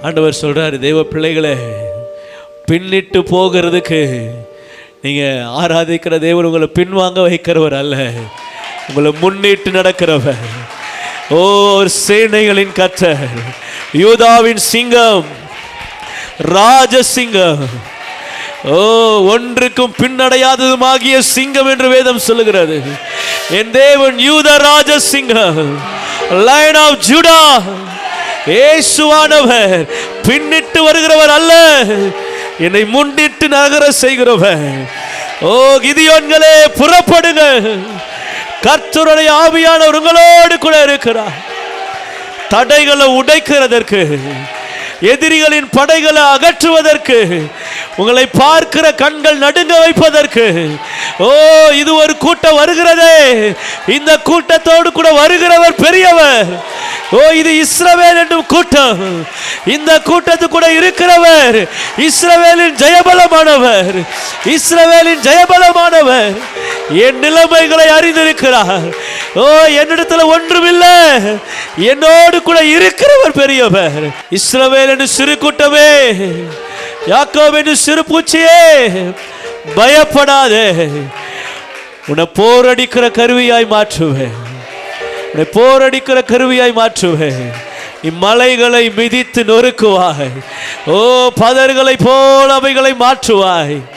ஆண்டவர் சொல்றாரு, தேவ பிள்ளைகளே, பின்னிட்டு போகிறதுக்கு நீங்க ஆராதிக்கிற தேவன் உங்களை பின்வாங்க வைக்கிறவர் அல்ல, உங்களை முன்னிட்டு நடக்கிறவர். ஓ சேனைகளின் கர்த்தர், யூதாவின் சிங்கம், ராஜசிங்கம், ஓ ஒன்றுக்கும் பின்னடையாததுமாகிய சிங்கம் என்று வேதம் சொல்லுகிறது. என் தேவன் யூத ராஜசிங்கம், லைன் ஆஃப் ஜூடா. இயேசுவானவர் பின்னிட்டு வருகிறவர் அல்ல, என்னை முன்னிட்டு நகர செய்கிறவர். ஓ கிதியோன்களே, புறப்படுங்க, கர்த்தருடைய ஆவியானவர் உங்களோடு கூட இருக்கிறார். தடைகளை உடைக்கிறதற்கு, எதிரிகளின் படைகளை அகற்றுவதற்கு, உங்களை பார்க்கிற கண்கள் நடுங்க வைப்பதற்கு. ஓ இது ஒரு கூட்டம் வருகிறதே, இந்த கூட்டத்தோடு கூட வருகிறவர் பெரியவர். ஓ இது இஸ்ரவேல் என்னும் கூட்டம், இந்த கூட்டத்து கூட இருக்கிறவர் இஸ்ரவேலின் ஜெயபலமானவர், இஸ்ரவேலின் ஜெயபலமானவர். என் நிலைமைகளை அறிந்திருக்கிறார். ஓ என்னிடத்தில் ஒன்றுமில்லை, என்னோடு கூட இருக்கிறவர் பெரியவர். இஸ்ரவேல் என்று சிறு கூட்டமே, யாக்கோபு என்று சிறு பூச்சியே, பயப்படாதே, உன்னை போரடிக்கிற கருவியாய் மாற்றுவேன், உன்னை போரடிக்கிற கருவியாய் மாற்றுவேன். இம்மலைகளை மிதித்து நொறுக்குவாய். ஓ பதர்களை போல் அவைகளை மாற்றுவாய்.